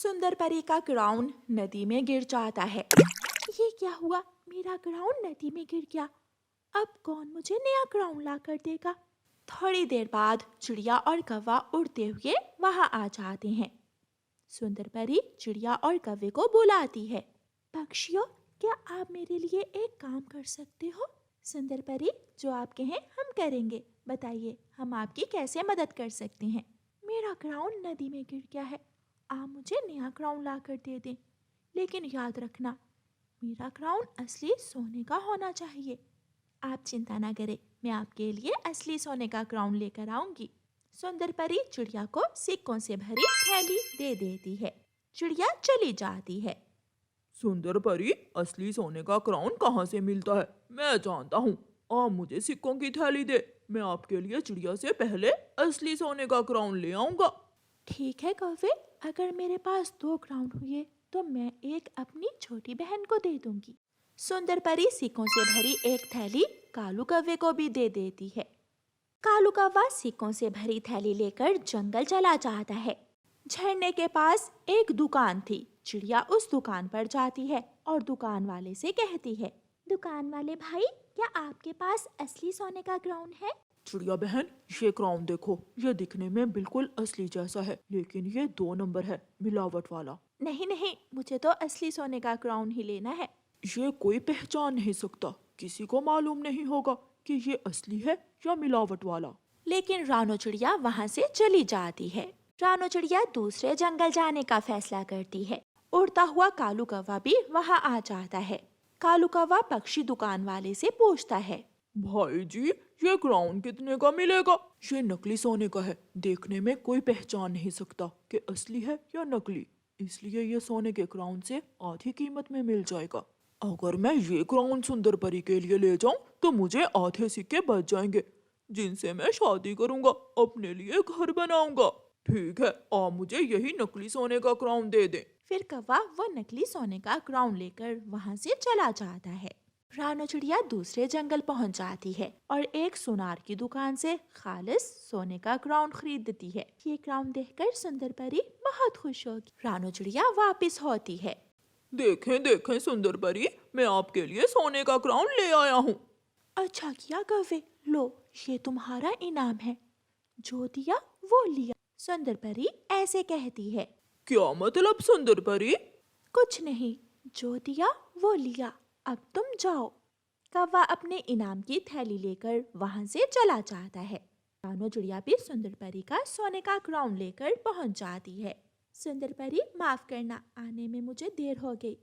सुंदर परी का क्राउन नदी में गिर जाता है। ये क्या हुआ? मेरा क्राउन नदी में गिर गया। अब कौन मुझे नया क्राउन ला कर देगा? थोड़ी देर बाद चिड़िया और कौवा उड़ते हुए वहां आ जाते हैं। सुंदर परी चिड़िया और कौवे को बुलाती है। पक्षियों, क्या आप मेरे लिए एक काम कर सकते हो? सुंदर परी, जो आप कहें हम करेंगे। बताइए, हम आपकी कैसे मदद कर सकते हैं? मेरा क्राउन नदी में गिर गया है। आप मुझे नया क्राउन ला कर दे दें, लेकिन याद रखना, मेरा क्राउन असली सोने का होना चाहिए। आप चिंता ना करें, मैं आपके लिए असली सोने का क्राउन लेकर आऊंगी। सुंदर परी चिड़िया को सिक्कों से भरी थैली दे देती है। चिड़िया चली जाती है। सुंदर परी, असली सोने का क्राउन कहाँ से मिलता है? मैं जानता हूँ। आप मुझे सिक्कों की थैली दे, मैं आपके लिए चिड़िया से पहले असली सोने का क्राउन ले आऊंगा। ठीक है कौवे, अगर मेरे पास 2 क्राउन हुए तो मैं एक अपनी छोटी बहन को दे दूंगी। सुंदर परी सिक्कों से भरी एक थैली कालू कौवे को भी दे देती है। कालू कौवा सिक्कों से भरी थैली लेकर जंगल चला जाता है। झरने के पास एक दुकान थी। चिड़िया उस दुकान पर जाती है और दुकान वाले से कहती है, दुकान वाले भाई, क्या आपके पास असली सोने का क्राउन है? चिड़िया बहन, ये क्राउन देखो, ये दिखने में बिल्कुल असली जैसा है, लेकिन ये 2 नंबर है, मिलावट वाला। नहीं नहीं, मुझे तो असली सोने का क्राउन ही लेना है। ये कोई पहचान नहीं सकता, किसी को मालूम नहीं होगा कि ये असली है या मिलावट वाला। लेकिन रानो चिड़िया वहाँ से चली जाती है। रानो चिड़िया दूसरे जंगल जाने का फैसला करती है। उड़ता हुआ कालू कौवा भी वहाँ आ जाता है। कालू कौवा पक्षी दुकान वाले से पूछता है, भाई जी, ये क्राउन कितने का मिलेगा? ये नकली सोने का है, देखने में कोई पहचान नहीं सकता कि असली है या नकली, इसलिए ये सोने के क्राउन से आधी कीमत में मिल जाएगा। अगर मैं ये क्राउन सुंदर परी के लिए ले जाऊं तो मुझे आधे सिक्के बच जाएंगे, जिनसे मैं शादी करूंगा, अपने लिए घर बनाऊंगा। ठीक है, आप मुझे यही नकली सोने का क्राउन दे दें। फिर कौवा वो नकली सोने का क्राउन लेकर वहाँ से चला जाता है। रानो चिड़िया दूसरे जंगल पहुँच जाती है और एक सुनार की दुकान से खालिस सोने का क्राउन खरीदती है। ये क्राउन देखकर सुंदर परी बहुत खुश होगी। रानो चिड़िया वापस होती है। देखें देखें सुंदर परी, मैं आपके लिए सोने का क्राउन ले आया हूँ। अच्छा किया कौवे, लो ये तुम्हारा इनाम है। जो दिया वो लिया, सुंदर परी ऐसे कहती है। क्या मतलब सुंदर परी? कुछ नहीं, जो दिया वो लिया, अब तुम जाओ। कौवा अपने इनाम की थैली लेकर वहां से चला जाता है। रानो चिड़िया भी सुंदर परी का सोने का क्राउन लेकर पहुंच जाती है। सुंदर परी, माफ करना, आने में मुझे देर हो गई।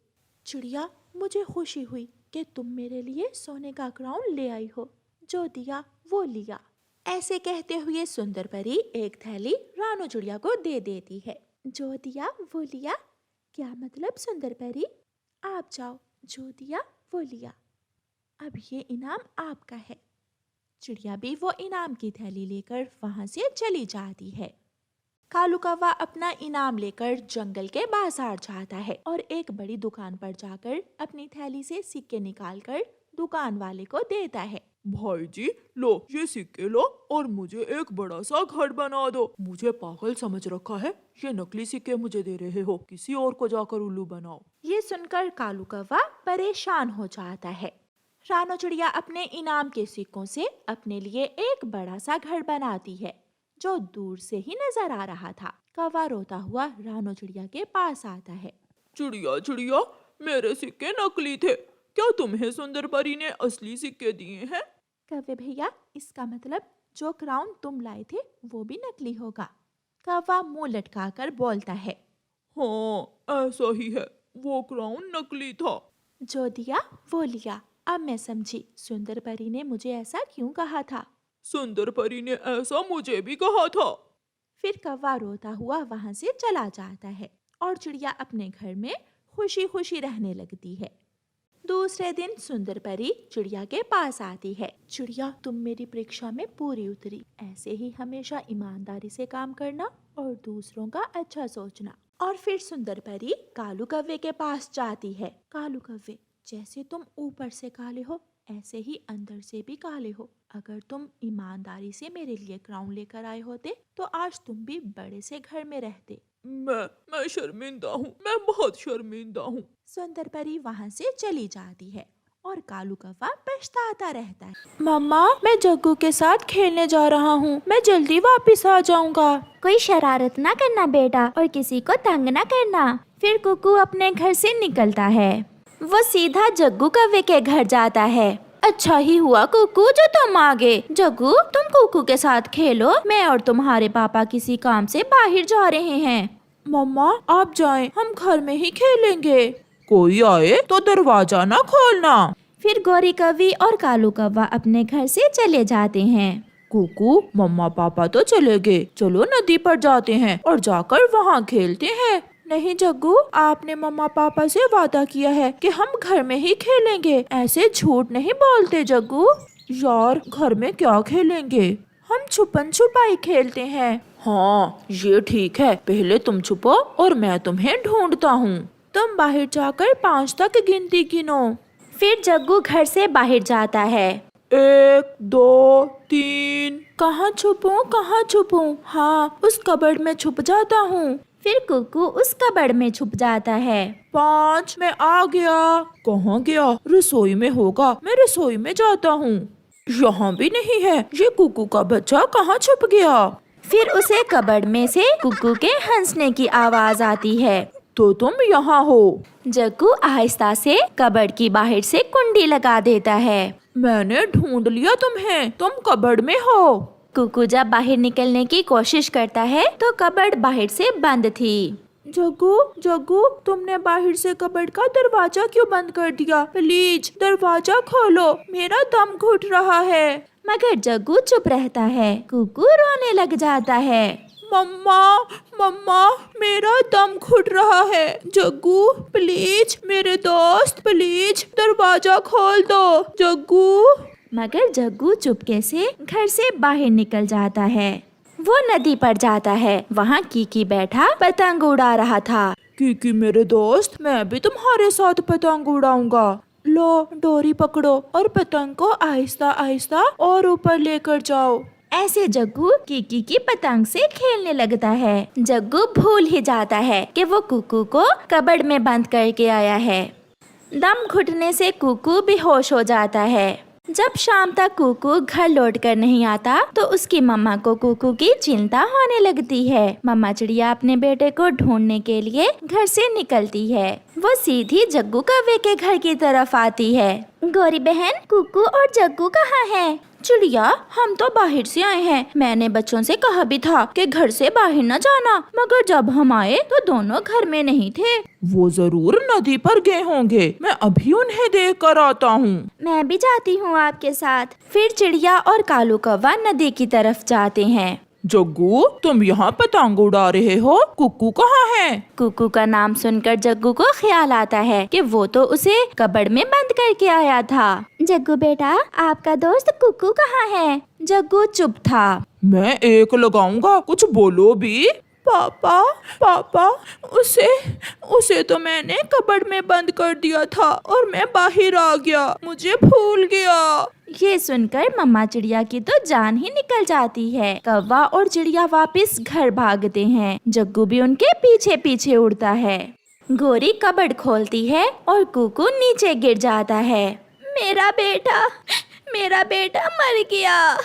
चिड़िया, मुझे खुशी हुई कि तुम मेरे लिए सोने का क्राउन ले आई हो। जो दिया वो लिया। ऐसे कहते हुए सुंदर परी एक थैली रानो चिड़िया को दे देती है। जो दिया वो लिया, क्या मतलब सुंदर परी? आप जाओ, जो दिया वो लिया, अब ये इनाम आपका है। चिड़िया भी वो इनाम की थैली लेकर वहां से चली जाती है। कालू कौवा अपना इनाम लेकर जंगल के बाजार जाता है और एक बड़ी दुकान पर जाकर अपनी थैली से सिक्के निकालकर दुकान वाले को देता है। भाई जी, लो ये सिक्के लो और मुझे एक बड़ा सा घर बना दो। मुझे पागल समझ रखा है, ये नकली सिक्के मुझे दे रहे हो, किसी और को जाकर उल्लू बनाओ। ये सुनकर कालू कौवा परेशान हो जाता है। रानो चिड़िया अपने इनाम के सिक्कों से अपने लिए एक बड़ा सा घर बनाती है, जो दूर से ही नजर आ रहा था। कौवा रोता हुआ रानो चिड़िया के पास आता है। चिड़िया चिड़िया, मेरे सिक्के नकली थे, क्या तुम्हें सुंदर परी ने असली सिक्के दिए हैं? कौवे भैया, इसका मतलब जो क्राउन तुम लाए थे वो भी नकली होगा। कौवा मुंह लटकाकर बोलता है। हाँ, ऐसा ही है, वो क्राउन नकली था। जो दिया वो लिया, अब मैं समझी सुंदर परी ने मुझे ऐसा क्यों कहा था। सुंदर परी ने ऐसा मुझे भी कहा था। फिर कौवा रोता हुआ वहां से चला जाता है और चिड़िया अपने घर में खुशी खुशी रहने लगती है। दूसरे दिन सुंदर परी चिड़िया के पास आती है। चिड़िया, तुम मेरी परीक्षा में पूरी उतरी। ऐसे ही हमेशा ईमानदारी से काम करना और दूसरों का अच्छा सोचना। और फिर सुंदर परी कालू कौवे के पास जाती है। कालू कौवे, जैसे तुम ऊपर से काले हो, ऐसे ही अंदर से भी काले हो। अगर तुम ईमानदारी से मेरे लिए क्राउन लेकर आए होते तो आज तुम भी बड़े से घर में रहते। मैं शर्मिंदा हूँ, मैं बहुत शर्मिंदा हूँ। सुंदर परी वहाँ से चली जाती है और कालू कौवा पछताता रहता है। मम्मा, मैं जग्गू के साथ खेलने जा रहा हूँ, मैं जल्दी वापस आ जाऊँगा। कोई शरारत ना करना बेटा और किसी को तंग ना करना। फिर कुकू अपने घर से निकलता है। वो सीधा जग्गू कौवे के घर जाता है। अच्छा ही हुआ कुकू जो तुम आ गए। जग्गू, तुम कुकू के साथ खेलो, मैं और तुम्हारे पापा किसी काम से बाहर जा रहे हैं। मम्मा, आप जाएं, हम घर में ही खेलेंगे। कोई आए तो दरवाजा ना खोलना। फिर गौरी कौवी और कालू कौवा अपने घर से चले जाते हैं। कुकू, मम्मा पापा तो चले गए, चलो नदी पर जाते हैं और जाकर वहाँ खेलते हैं। नहीं जग्गू, आपने मम्मा पापा से वादा किया है कि हम घर में ही खेलेंगे, ऐसे झूठ नहीं बोलते जग्गू। यार, घर में क्या खेलेंगे? हम छुपन छुपाई खेलते हैं। हाँ, ये ठीक है, पहले तुम छुपो और मैं तुम्हें ढूंढता हूँ। तुम बाहर जाकर 5 तक गिनती गिनो। फिर जग्गू घर से बाहर जाता है। 1 2 3। कहाँ छुपूं? हाँ, उस कबर्ड में छुप जाता हूँ। फिर कुकू उस कबर्ड में छुप जाता है। 5, मैं आ गया। कहाँ गया? रसोई में होगा, मैं रसोई में जाता हूँ। यहाँ भी नहीं है, ये कुकू का बच्चा कहाँ छुप गया? फिर उसे कबर्ड में से कुकू के हंसने की आवाज आती है। तो तुम यहाँ हो। जग्गू आहिस्ता से कबर्ड की बाहर से कुंडी लगा देता है। मैंने ढूंढ लिया तुम्हें, तुम कबर्ड में हो। कुकू जब बाहर निकलने की कोशिश करता है तो कबर्ड बाहर से बंद थी। जग्गू, तुमने बाहर से कबर्ड का दरवाजा क्यों बंद कर दिया? प्लीज दरवाजा खोलो, मेरा दम घुट रहा है। मगर जग्गू चुप रहता है। कुकू रोने लग जाता है। मम्मा, मेरा दम घुट रहा है। जग्गू, प्लीज मेरे दोस्त, प्लीज दरवाजा खोल दो जग्गू। मगर जग्गू चुपके से घर से बाहर निकल जाता है। वो नदी पर जाता है। वहाँ कीकी बैठा पतंग उड़ा रहा था। कीकी मेरे दोस्त, मैं भी तुम्हारे साथ पतंग उड़ाऊंगा। लो, डोरी पकड़ो और पतंग को आहिस्ता आहिस्ता और ऊपर लेकर जाओ। ऐसे जग्गू कीकी की पतंग से खेलने लगता है। जग्गू भूल ही जाता है कि वो कुकू को कबर्ड में बंद करके आया है। दम घुटने से कुकू बेहोश हो जाता है। जब शाम तक कुकू घर लौट कर नहीं आता तो उसकी मम्मा को कुकू की चिंता होने लगती है। मम्मा चिड़िया अपने बेटे को ढूंढने के लिए घर से निकलती है। वो सीधी जग्गू कौवे के घर की तरफ आती है। गौरी बहन, कुकू और जग्गू कहाँ है? चिड़िया, हम तो बाहर से आए हैं। मैंने बच्चों से कहा भी था कि घर से बाहर न जाना, मगर जब हम आए तो दोनों घर में नहीं थे। वो जरूर नदी पर गए होंगे, मैं अभी उन्हें देख कर आता हूँ। मैं भी जाती हूँ आपके साथ। फिर चिड़िया और कालू कौवा नदी की तरफ जाते हैं। जग्गू, तुम यहाँ पतंग उड़ा रहे हो, कुकू कहाँ है? कुकू का नाम सुनकर जग्गू को ख्याल आता है कि वो तो उसे कबर्ड में बंद करके आया था। जग्गू बेटा, आपका दोस्त कुकू कहाँ है? जग्गू चुप था। मैं एक लगाऊंगा, कुछ बोलो भी। पापा, उसे तो मैंने कबर्ड में बंद कर दिया था और मैं बाहर आ गया, मुझे भूल गया। ये सुनकर मम्मा चिड़िया की तो जान ही निकल जाती है। कौवा और चिड़िया वापस घर भागते हैं। जग्गू भी उनके पीछे पीछे उड़ता है। गोरी कबर्ड खोलती है और कुकू नीचे गिर जाता है। मेरा बेटा मर गया।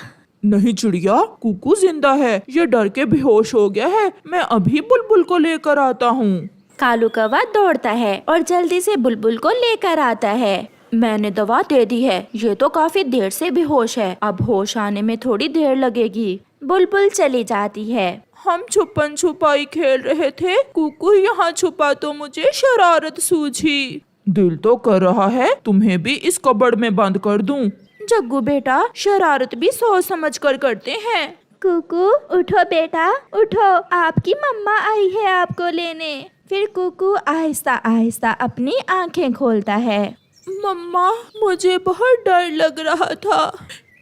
नहीं चिड़िया, कुकू जिंदा है, ये डर के बेहोश हो गया है। मैं अभी बुलबुल को लेकर आता हूँ। कालू कौवा दौड़ता है और जल्दी से बुलबुल को लेकर आता है। मैंने दवा दे दी है, ये तो काफी देर से बेहोश है, अब होश आने में थोड़ी देर लगेगी। बुलबुल चली जाती है। हम छुपन छुपाई खेल रहे थे, कुकू यहाँ छुपा तो मुझे शरारत सूझी। दिल तो कर रहा है तुम्हें भी इस कबर्ड में बंद कर दूं। जग्गू बेटा, शरारत भी सोच समझ कर करते हैं। कुकू उठो बेटा, उठो, आपकी मम्मा आई है आपको लेने। फिर कुकू आहिस्ता आहिस्ता अपनी आंखें खोलता है। मम्मा, मुझे बहुत डर लग रहा था।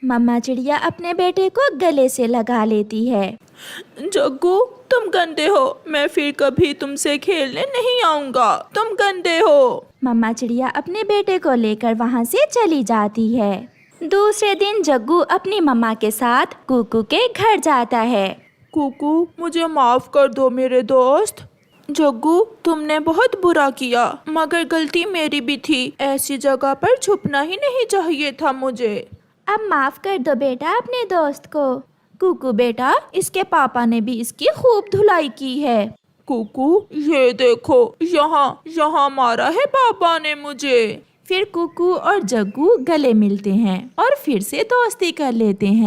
मम्मा चिड़िया अपने बेटे को गले से लगा लेती है। जग्गू, तुम गंदे हो, मैं फिर कभी तुमसे खेलने नहीं आऊंगा, तुम गंदे हो। मम्मा चिड़िया अपने बेटे को लेकर वहाँ से चली जाती है। दूसरे दिन जग्गू अपनी मम्मा के साथ कुकू के घर जाता है। कुकू, मुझे माफ कर दो मेरे दोस्त, जग्गू, तुमने बहुत बुरा किया, मगर गलती मेरी भी थी। ऐसी जगह पर छुपना ही नहीं चाहिए था मुझे। अब माफ कर दो बेटा अपने दोस्त को। कुकू बेटा, इसके पापा ने भी इसकी खूब धुलाई की है। कुकू, ये देखो, यहाँ मारा है पापा ने मुझे। फिर कुकू और जग्गू गले मिलते हैं और फिर से दोस्ती कर लेते हैं।